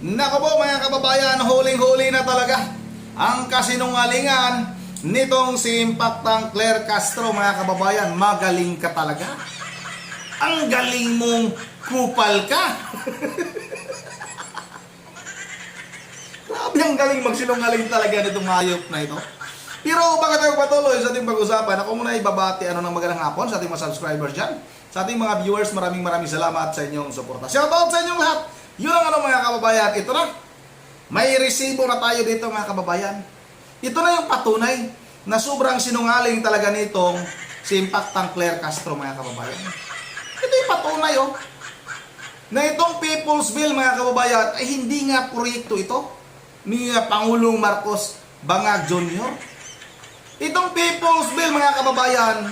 Nako po mga kababayan, huling-huli na talaga ang kasinungalingan nitong si Impactang Claire Castro mga kababayan. Magaling ka talaga. Ang galing mong kupal ka. Grabe, ang galing magsinungaling talaga nitong hayop na ito. Pero bago tayo patuloy sa ating pag-usapan, ako muna ibabati ng magandang hapon sa ating mga subscribers dyan. Sa ating mga viewers, maraming salamat sa inyong suporta. Shoutout sa inyong lahat. Yun ang mga kababayan. Ito na. May resibo na tayo dito mga kababayan. Ito na yung patunay na sobrang sinungaling talaga nitong si Impactang Claire Castro mga kababayan. Ito yung patunay na itong People's Bill mga kababayan ay hindi nga proyekto ito ni Pangulong Marcos Bangag Jr. Itong People's Bill mga kababayan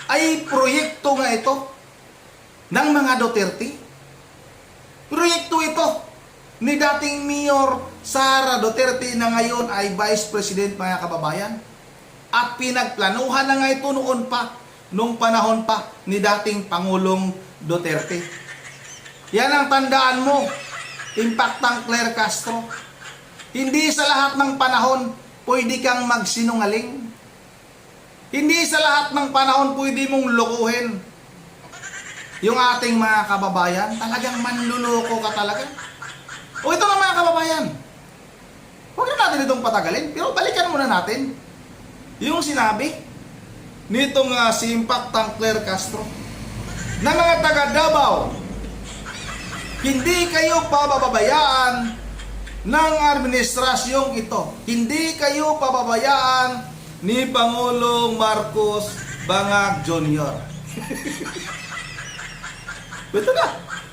ay proyekto nga ito ng mga Duterte. Proyekto ito ni dating Mayor Sara Duterte na ngayon ay Vice President mga kababayan. At pinagplanuhan na nga ito noon pa, nung panahon pa ni dating Pangulong Duterte. Yan ang tandaan mo, Impactang Claire Castro. Hindi sa lahat ng panahon pwede kang magsinungaling. Hindi sa lahat ng panahon pwede mong lokohin yung ating mga kababayan. Talagang manluloko ka talaga. O ito na mga kababayan, huwag na natin itong patagalin, pero balikan muna natin yung sinabi nitong si Impactang Claire Castro na mga taga Davao, hindi kayo pababayaan ng administrasyong ito. Hindi kayo pababayaan ni Pangulong Marcos Bangag Jr. Ito na.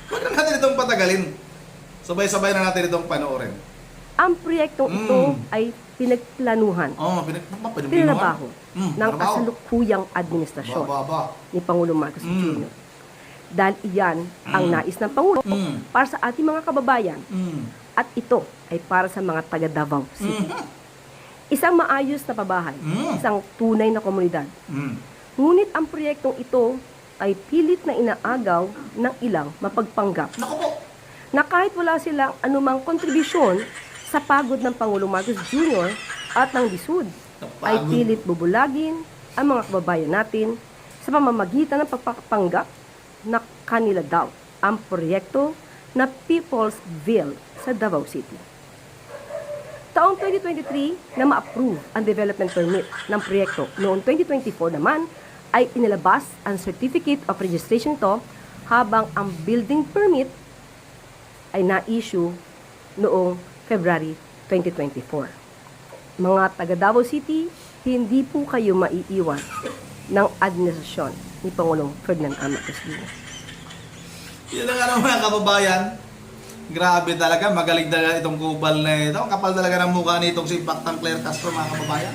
Huwag na natin itong patagalin. Sabay-sabay na natin itong panoorin. Ang proyektong ito ay pinagplanuhan, pinrabaho ng kasalukuyang administrasyon ni Pangulong Marcos Jr. Dahil iyan ang nais ng Pangulo para sa ating mga kababayan at ito ay para sa mga taga Davao City. Isang maayos na pabahay, isang tunay na komunidad. Ngunit ang proyektong ito ay pilit na inaagaw ng ilang mapagpanggap na kahit wala silang anumang kontribusyon sa pagod ng Pangulong Marcos Jr. at ng DSUD, ay pilit bubulagin ang mga kababayan natin sa pamamagitan ng pagpapanggap na kanila daw ang proyekto na People's Bill sa Davao City. Taong 2023 na ma-approve ang development permit ng proyekto, noong 2024 naman ay inilabas ang Certificate of Registration ito, habang ang building permit ay na-issue noong February 2024. Mga taga Davao City, hindi po kayo maiiwan ng administrasyon ni Pangulong Ferdinand R. Marcos Jr. Yun lang mga kababayan. Grabe talaga, magaling talaga itong kubal na ito. Ang kapal talaga ng mukha nitong si Impactang Claire Castro mga kababayan.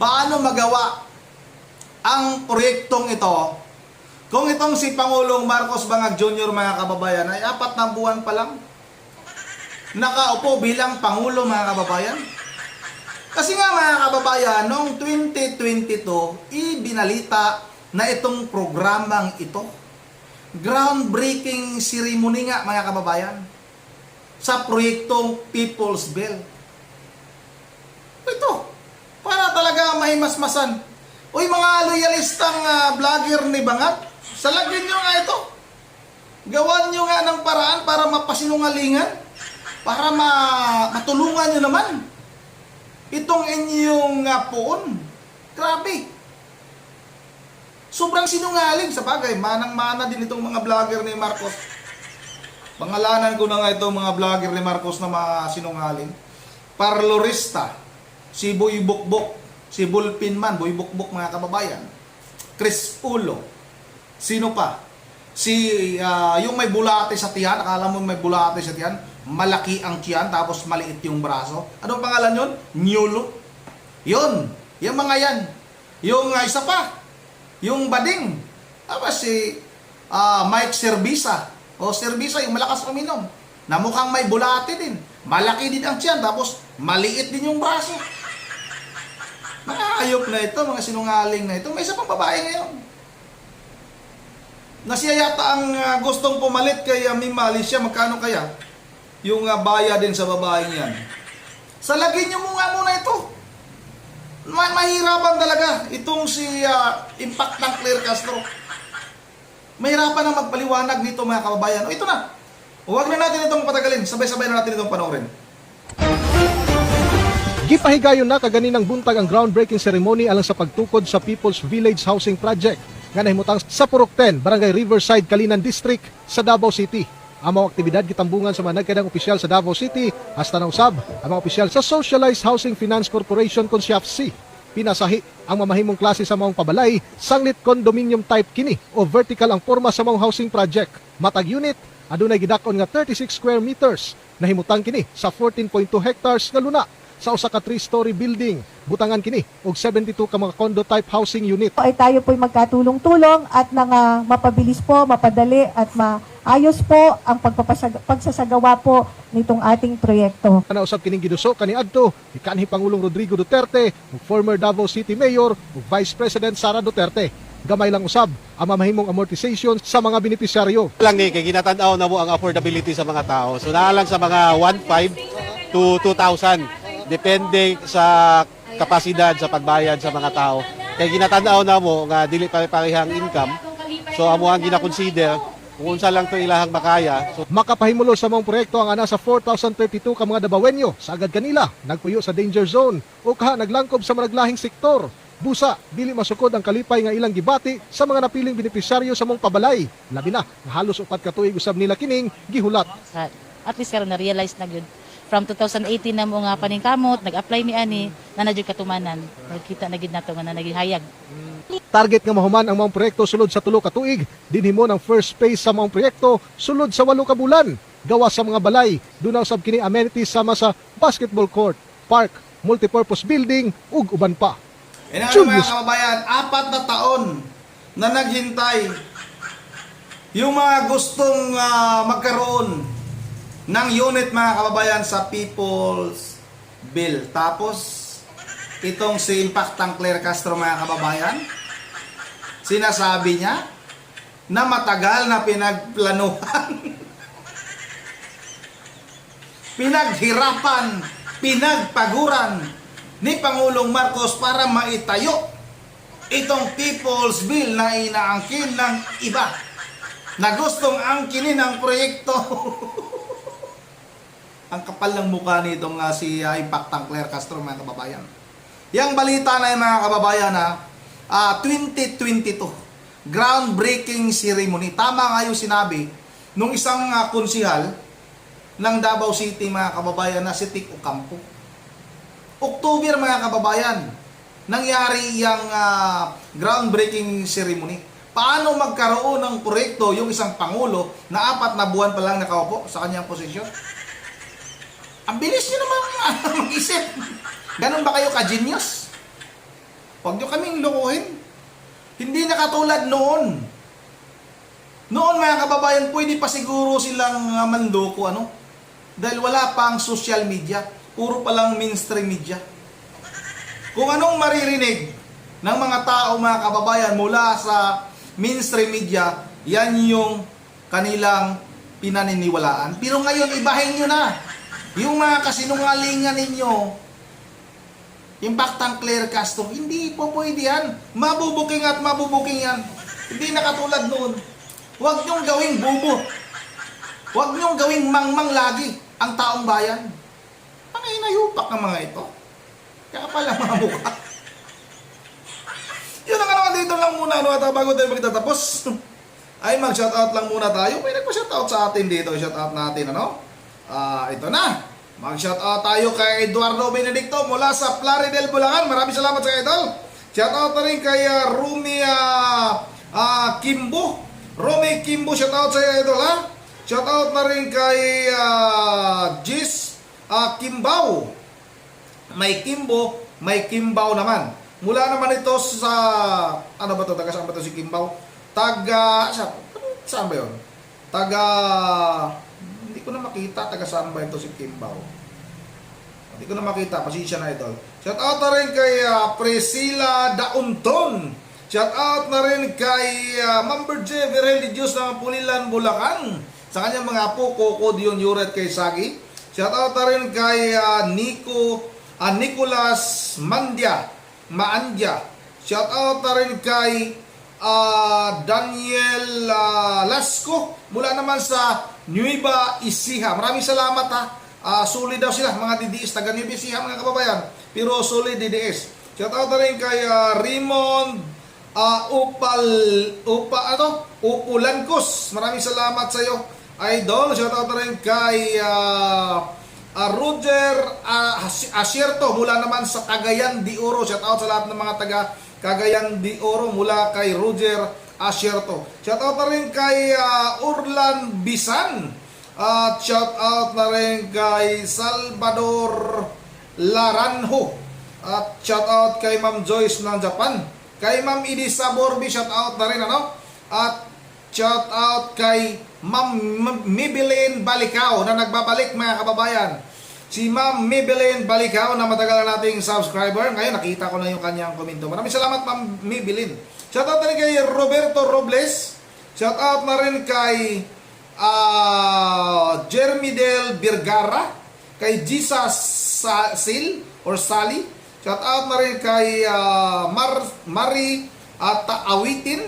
Paano magawa ang proyektong ito kung itong si Pangulong Marcos Bangag Jr. mga kababayan ay 4 na buwan pa lang nakaupo bilang Pangulo mga kababayan? Kasi nga mga kababayan, noong 2022 ibinalita na itong programang ito, groundbreaking ceremony nga mga kababayan sa proyektong People's Bill. Ito, para talaga mahimasmasan. Uy mga loyalistang vlogger ni Bangag, salagin nyo nga ito. Gawan nyo nga ng paraan para mapasinungalingan, para matulungan nyo naman itong inyong poon. Grabe. Sobrang sinungaling. Sa bagay, manang-mana din itong mga vlogger ni Marcos. Pangalanan ko na nga itong mga vlogger ni Marcos na mga sinungaling. Parlorista, si Boy Bukbok, si Bulpinman, Boy Bukbok mga kababayan, Chris Ulo, sino pa? Yung may bulate sa tiyan, akala mo may bulate sa tiyan, malaki ang tiyan, tapos maliit yung braso. Anong pangalan yun? Nyulo. Yun, yung mga yan. Yung isa pa, yung bading. Tapos si Mike Servisa. O Servisa, yung malakas uminom. Na mukhang may bulate din. Malaki din ang tiyan, tapos maliit din yung braso. Mga hayop na ito, mga sinungaling na ito. May isa pang babae ngayon na siya yata ang gustong pumalit kay Mima Alicia. Magkano kaya? yung bayad din sa babaeng yan. Salagin nyo mo nga muna ito. Mahirapan talaga itong si Impact ng Claire Castro. Mahirapan na magpaliwanag nito mga kababayan. O ito na. Huwag na natin itong patagalin. Sabay-sabay na natin itong panoorin. Gipahigayon na kaganinang buntag ang groundbreaking ceremony alang sa pagtukod sa People's Village Housing Project nga nahimutang sa Purok 10, Barangay Riverside, Kalinan District sa Davao City. Ang mga aktibidad gitambungan sa mga nagkadang opisyal sa Davao City hasta na usab ang mga opisyal sa Socialized Housing Finance Corporation kon SHFC. Pinasahi ang mamahimong klase sa maong pabalay, sanglit condominium type kini o vertical ang forma sa maong housing project. Matag unit, adunay gidakon nga 36 square meters. Nahimutang kini sa 14.2 hectares nga luna sa usa ka 3-story building. Butangan kini og 72 ka mga condo type housing unit. Ay tayo po'y magkatulong-tulong at nang mapabilis po, mapadali at maayos po ang pagsasagawa po nitong ating proyekto. Nausab kining giduso kaniadto ni kanhi Pangulong Rodrigo Duterte ug former Davao City Mayor ug Vice President Sara Duterte. Gamay lang usab ang mamahimong amortization sa mga benepisyaryo. Lang ni kay ginatanaw na mo ang affordability sa mga tao. So naa lang sa mga 1,500 to 2,000 depende sa kapasidad sa pagbayad sa mga tao. Kay ginatanaw na mo nga dili pare-parehang income. So amo ang gina-consider kung unsa lang to ilahang makaya. So Makapahimulo sa mga proyekto ang ana sa 4,032 ka mga Davaoenyo sa agad kanila nagpuyo sa danger zone o kaha naglangkob sa managlahing sektor. Busa, dili masukod ang kalipay nga ilang gibati sa mga napiling benepisyaryo sa mong pabalay. Labi na, nga halos 4 ka tuig usab nila kining gihulat. At least karon na-realize na yun. From 2018 na mo nga paningkamot, nag-apply mi ani, na nadyo katumanan. Nagkita na gid nato nga na nagihayag. Target nga mahuman ang mga proyekto sulod sa 3 ka tuig. Dinhimo ng first phase sa mga proyekto sulod sa 8 ka bulan. Gawas sa mga balay, dunaw sab kini amenities sama sa basketball court, park, multipurpose building ug uban pa. E na Julius. mga kababayan, 4 na taon na naghintay yung mga gustong magkaroon ng unit mga kababayan sa People's Bill. Tapos, itong si Impact ng Claire Castro mga kababayan, sinasabi niya na matagal na pinagplanuhan, pinaghirapan, pinagpaguran ni Pangulong Marcos para maitayo itong People's Bill na inaangkin ng iba na gustong angkinin ang proyekto. Ang kapal ng mukha nitong si Impact ng Claire Castro mga kababayan. Yang balita na yung mga kababayan 2022 groundbreaking ceremony. Tama nga yung sinabi nung isang konsihal ng Davao City mga kababayan na si Tic Ocampo. October mga kababayan, nangyari yung groundbreaking ceremony. Paano magkaroon ng proyekto yung isang pangulo na 4 na buwan pa lang nakaupo sa kanyang posisyon? Ang bilis nyo naman mag-isip. Ganon ba kayo ka-genius? Huwag nyo kaming lukuhin. Hindi na katulad noon. Noon mga kababayan, pwede pa siguro silang manloko, dahil wala pang social media. Puro palang mainstream media. Kung anong maririnig ng mga tao, mga kababayan, mula sa mainstream media, yan yung kanilang pinaniniwalaan. Pero ngayon, ibahin nyo na. Yung mga kasinungalingan ninyo, Impact ng Claire Castro, hindi po pwede yan. Mabubuking at mabubuking yan. Hindi na katulad noon. Huwag nyong gawing bubo. Huwag nyong gawing mangmang lagi ang taong bayan. Ang inayupak ng mga ito. Kaya pala mga mukha. Yun ang naman dito lang muna. At bago tayo magtatapos, ay mag-shoutout lang muna tayo. May nagpa-shoutout sa atin dito. Shoutout natin, ito na. Mag-shoutout tayo kay Eduardo Benedicto mula sa Plaridel, Bulacan. Maraming salamat sa idol. Shoutout na rin kay Rumi Kimbo. Rumi Kimbo, shoutout sa idol ha. Shoutout na rin kay Jis Kimbaw. May Kimbo, may Kimbaw naman. Mula naman ito sa, ano ba ito? Taga saan ba ito si Kimbaw? Saan ba yun? Hindi ko na makita taga saan ba ito si Kimbaw. Hindi ko na makita, pasensya na idol. Shout out na rin kay Priscilla Daunton. Shout out na rin kay Ma'am Berje Virel de Dios ng Pulilan, Bulacan. sa kanyang mga apo, Coco, Dion, Yuret, kay Sagi. Shout out na rin kay Nicolas Maandya. Shout out na rin kay Daniel Lasco mula naman sa Nueva Ecija. Maraming salamat ha. Solid daw sila, mga DDS, taga Nueva Ecija mga kababayan. Pero solid DDS. Shout out na rin kay Raymond Upulancos. Maraming salamat sa iyo, idol. Shout out na rin kay Roger Asierto mula naman sa Cagayan de Oro. Shout out sa lahat ng mga taga Cagayan de Oro mula kay Roger Asierto. Shout out na rin kay Orlan Bisan. At shout out na rin kay Salvador Laranjo. At shout out kay Ma'am Joyce ng Japan. Kay Ma'am Idisa Borbi, shout out na rin ano. At shout out kay Ma'am Maybelline Balicao na nagbabalik mga kababayan. Si Ma'am Maybelline Balicao na matagal na nating subscriber. Ngayon nakita ko na yung kanyang komento. Maraming salamat Ma'am Maybelline. Shout out na rin kay Roberto Robles. Shout out na rin kay Jermidel Birgara. Kay Jesus Sil or Sally. Shout out na rin kay Marie Awitin.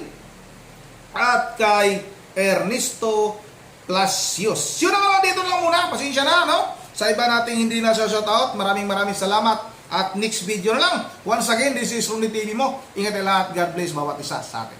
At kay Ernesto Plasios. Yun na dito lang muna. Pasensya na, no? Sa iba nating hindi na shoutout, maraming salamat. At next video na lang. Once again, this is Ronnie TV mo. Ingat na lahat. God bless bawat isa sa atin.